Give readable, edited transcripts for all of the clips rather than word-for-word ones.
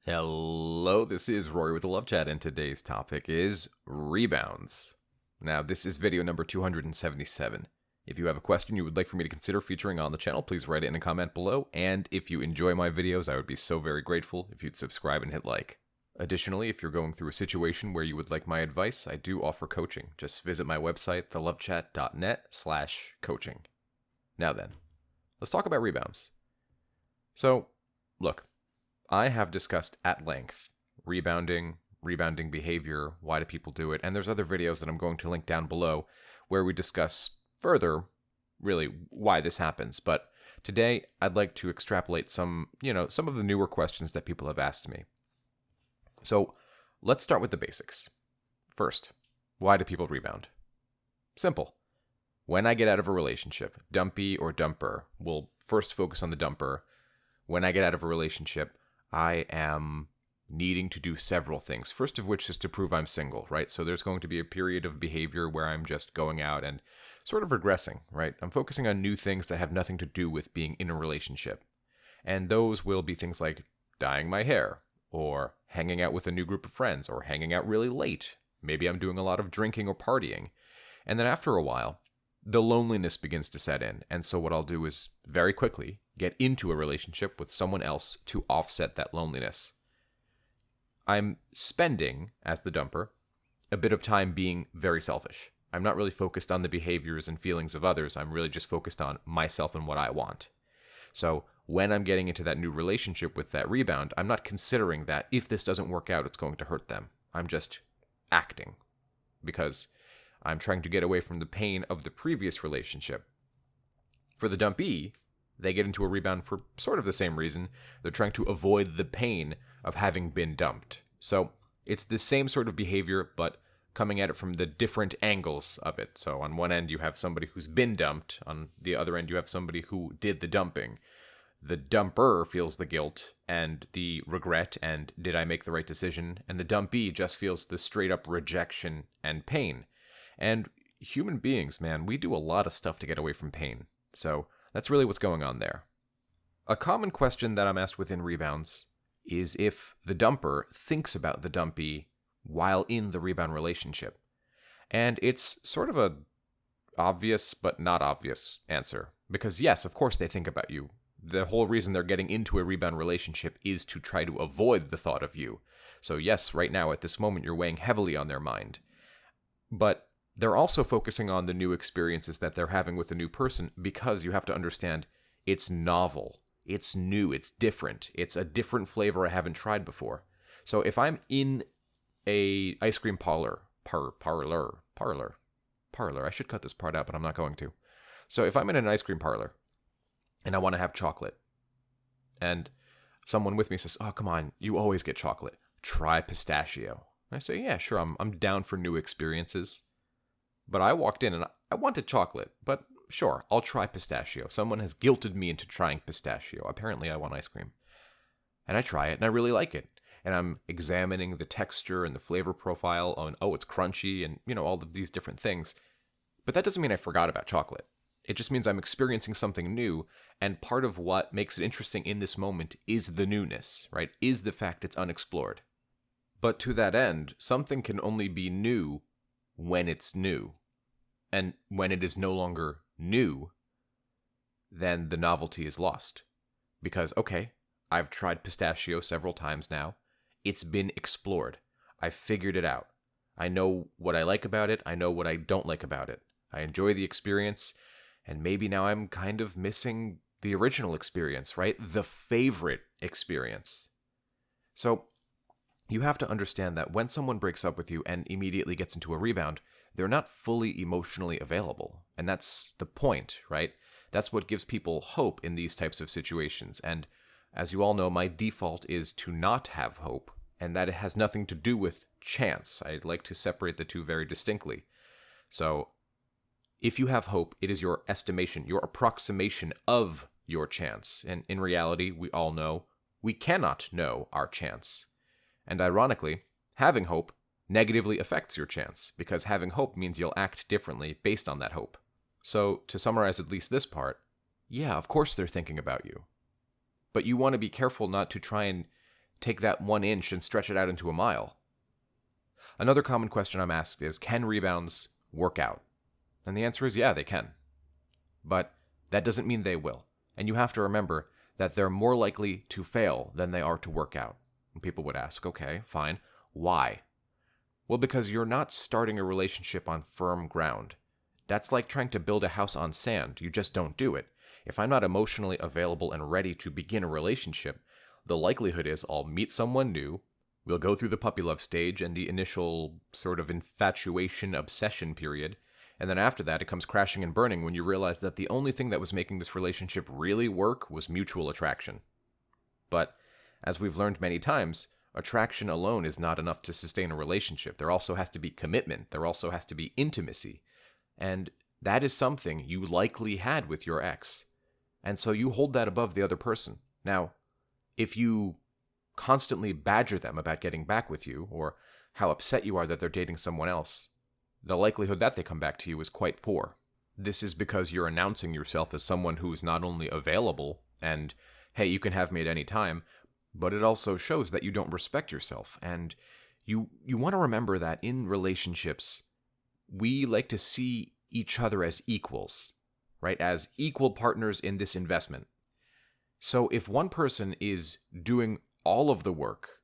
Hello, this is Rory with the Love Chat, and today's topic is rebounds. Now, this is video number 277. If you have a question you would like for me to consider featuring on the channel, please write it in a comment below, and if you enjoy my videos, I would be so very grateful if you'd subscribe and hit like. Additionally, if you're going through a situation where you would like my advice, I do offer coaching. Just visit my website, thelovechat.net/coaching. Now then, let's talk about rebounds. So, look. I have discussed at length rebounding behavior, why do people do it, and there's other videos that I'm going to link down below where we discuss further, really, why this happens. But today, I'd like to extrapolate some of the newer questions that people have asked me. So, let's start with the basics. First, why do people rebound? Simple. When I get out of a relationship, dumpy or dumper, we'll first focus on the dumper. When I get out of a relationship, I am needing to do several things. First of which is to prove I'm single, right? So there's going to be a period of behavior where I'm just going out and sort of regressing, right? I'm focusing on new things that have nothing to do with being in a relationship. And those will be things like dyeing my hair, or hanging out with a new group of friends, or hanging out really late. Maybe I'm doing a lot of drinking or partying. And then after a while, the loneliness begins to set in. And so what I'll do is very quickly get into a relationship with someone else to offset that loneliness. I'm spending, as the dumper, a bit of time being very selfish. I'm not really focused on the behaviors and feelings of others. I'm really just focused on myself and what I want. So when I'm getting into that new relationship with that rebound, I'm not considering that if this doesn't work out, it's going to hurt them. I'm just acting because I'm trying to get away from the pain of the previous relationship. For the dumpee, they get into a rebound for sort of the same reason. They're trying to avoid the pain of having been dumped. So it's the same sort of behavior, but coming at it from the different angles of it. So on one end, you have somebody who's been dumped. On the other end, you have somebody who did the dumping. The dumper feels the guilt and the regret and did I make the right decision? And the dumpee just feels the straight up rejection and pain. And human beings, man, we do a lot of stuff to get away from pain. So that's really what's going on there. A common question that I'm asked within rebounds is if the dumper thinks about the dumpee while in the rebound relationship. And it's sort of a obvious but not obvious answer. Because yes, of course they think about you. The whole reason they're getting into a rebound relationship is to try to avoid the thought of you. So yes, right now at this moment you're weighing heavily on their mind. But they're also focusing on the new experiences that they're having with a new person because you have to understand it's novel, it's new, it's different, it's a different flavor I haven't tried before. So if I'm in a ice cream parlor, I should cut this part out, but I'm not going to. So if I'm in an ice cream parlor and I want to have chocolate and someone with me says, oh, come on, you always get chocolate, try pistachio. And I say, yeah, sure, I'm down for new experiences. But I walked in and I wanted chocolate, but sure, I'll try pistachio. Someone has guilted me into trying pistachio. Apparently I want ice cream. And I try it and I really like it. And I'm examining the texture and the flavor profile on, oh, it's crunchy and, all of these different things. But that doesn't mean I forgot about chocolate. It just means I'm experiencing something new. And part of what makes it interesting in this moment is the newness, right? Is the fact it's unexplored. But to that end, something can only be new when it's new. And when it is no longer new, then the novelty is lost. Because, okay, I've tried pistachio several times now. It's been explored. I figured it out. I know what I like about it. I know what I don't like about it. I enjoy the experience. And maybe now I'm kind of missing the original experience, right? The favorite experience. So you have to understand that when someone breaks up with you and immediately gets into a rebound, they're not fully emotionally available. And that's the point, right? That's what gives people hope in these types of situations. And as you all know, my default is to not have hope, and that it has nothing to do with chance. I'd like to separate the two very distinctly. So if you have hope, it is your estimation, your approximation of your chance. And in reality, we all know we cannot know our chance. And ironically, having hope negatively affects your chance, because having hope means you'll act differently based on that hope. So, to summarize at least this part, yeah, of course they're thinking about you. But you want to be careful not to try and take that 1 inch and stretch it out into a mile. Another common question I'm asked is, can rebounds work out? And the answer is yeah, they can. But that doesn't mean they will. And you have to remember that they're more likely to fail than they are to work out. And people would ask, okay, fine, why? Well, because you're not starting a relationship on firm ground. That's like trying to build a house on sand. You just don't do it. If I'm not emotionally available and ready to begin a relationship, the likelihood is I'll meet someone new, we'll go through the puppy love stage and the initial sort of infatuation obsession period, and then after that it comes crashing and burning when you realize that the only thing that was making this relationship really work was mutual attraction. But, as we've learned many times, attraction alone is not enough to sustain a relationship. There also has to be commitment. There also has to be intimacy. And that is something you likely had with your ex. And so you hold that above the other person. Now, if you constantly badger them about getting back with you, or how upset you are that they're dating someone else, the likelihood that they come back to you is quite poor. This is because you're announcing yourself as someone who's not only available and, hey, you can have me at any time, but it also shows that you don't respect yourself. And you want to remember that in relationships, we like to see each other as equals, right? As equal partners in this investment. So if one person is doing all of the work,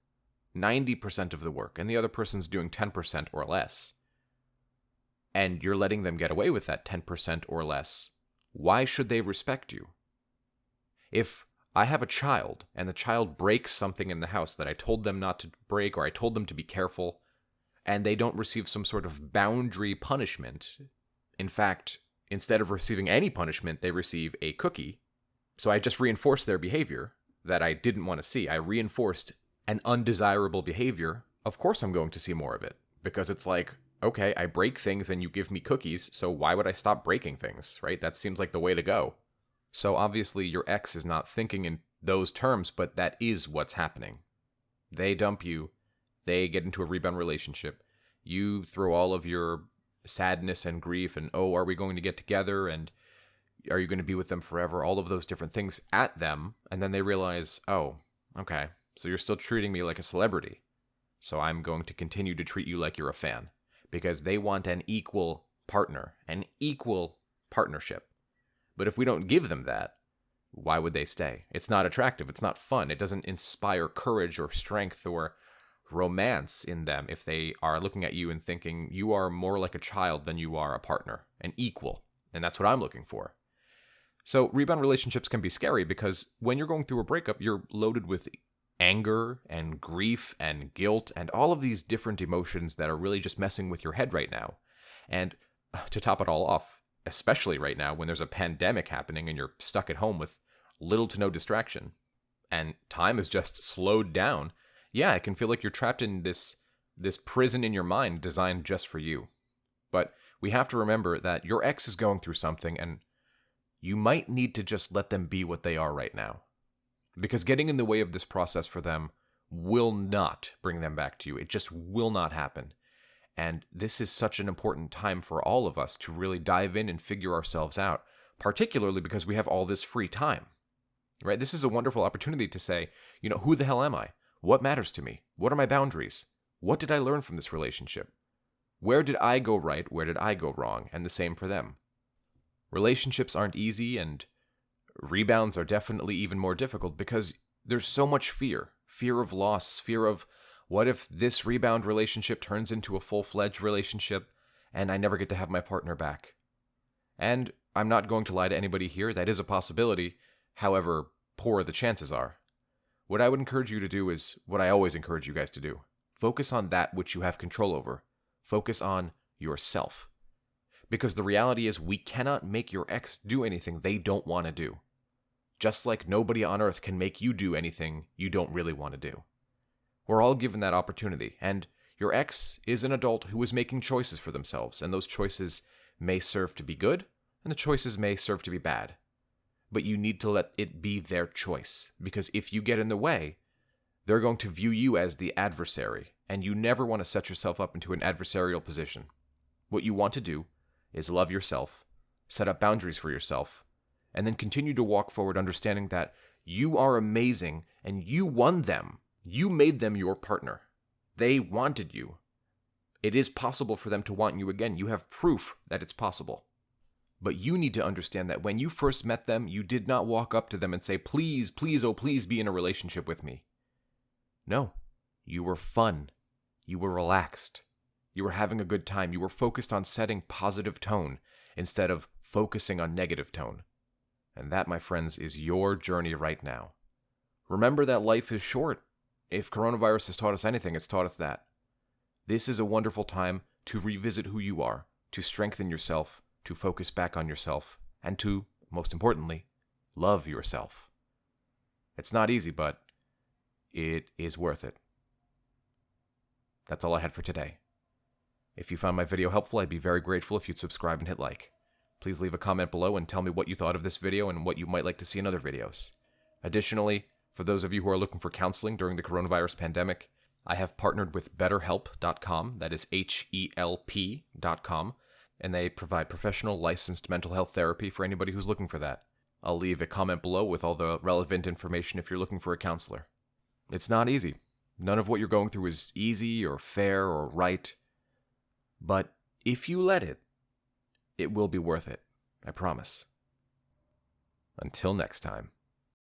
90% of the work, and the other person's doing 10% or less, and you're letting them get away with that 10% or less, why should they respect you? If I have a child, and the child breaks something in the house that I told them not to break, or I told them to be careful, and they don't receive some sort of boundary punishment. In fact, instead of receiving any punishment, they receive a cookie. So I just reinforced their behavior that I didn't want to see. I reinforced an undesirable behavior. Of course I'm going to see more of it, because it's like, okay, I break things and you give me cookies, so why would I stop breaking things, right? That seems like the way to go. So obviously your ex is not thinking in those terms, but that is what's happening. They dump you, they get into a rebound relationship, you throw all of your sadness and grief and, oh, are we going to get together, and are you going to be with them forever, all of those different things at them, and then they realize, oh, okay, so you're still treating me like a celebrity, so I'm going to continue to treat you like you're a fan, because they want an equal partner, an equal partnership. But if we don't give them that, why would they stay? It's not attractive. It's not fun. It doesn't inspire courage or strength or romance in them if they are looking at you and thinking you are more like a child than you are a partner, an equal. And that's what I'm looking for. So rebound relationships can be scary because when you're going through a breakup, you're loaded with anger and grief and guilt and all of these different emotions that are really just messing with your head right now. And to top it all off, especially right now when there's a pandemic happening and you're stuck at home with little to no distraction and time is just slowed down, yeah, it can feel like you're trapped in this prison in your mind designed just for you. But we have to remember that your ex is going through something and you might need to just let them be what they are right now. Because getting in the way of this process for them will not bring them back to you. It just will not happen. And this is such an important time for all of us to really dive in and figure ourselves out, particularly because we have all this free time, right? This is a wonderful opportunity to say, who the hell am I? What matters to me? What are my boundaries? What did I learn from this relationship? Where did I go right? Where did I go wrong? And the same for them. Relationships aren't easy, and rebounds are definitely even more difficult because there's so much fear of loss, fear of, what if this rebound relationship turns into a full-fledged relationship and I never get to have my partner back? And I'm not going to lie to anybody here, that is a possibility, however poor the chances are. What I would encourage you to do is what I always encourage you guys to do. Focus on that which you have control over. Focus on yourself. Because the reality is we cannot make your ex do anything they don't want to do. Just like nobody on earth can make you do anything you don't really want to do. We're all given that opportunity, and your ex is an adult who is making choices for themselves, and those choices may serve to be good, and the choices may serve to be bad. But you need to let it be their choice, because if you get in the way, they're going to view you as the adversary, and you never want to set yourself up into an adversarial position. What you want to do is love yourself, set up boundaries for yourself, and then continue to walk forward understanding that you are amazing and you won them You made them your partner. They wanted you. It is possible for them to want you again. You have proof that it's possible. But you need to understand that when you first met them, you did not walk up to them and say, please, please, oh, please be in a relationship with me. No, you were fun. You were relaxed. You were having a good time. You were focused on setting positive tone instead of focusing on negative tone. And that, my friends, is your journey right now. Remember that life is short. If coronavirus has taught us anything, it's taught us that. This is a wonderful time to revisit who you are, to strengthen yourself, to focus back on yourself, and to, most importantly, love yourself. It's not easy, but it is worth it. That's all I had for today. If you found my video helpful, I'd be very grateful if you'd subscribe and hit like. Please leave a comment below and tell me what you thought of this video and what you might like to see in other videos. Additionally, for those of you who are looking for counseling during the coronavirus pandemic, I have partnered with BetterHelp.com, that is HELP.com, and they provide professional licensed mental health therapy for anybody who's looking for that. I'll leave a comment below with all the relevant information if you're looking for a counselor. It's not easy. None of what you're going through is easy or fair or right. But if you let it, it will be worth it. I promise. Until next time.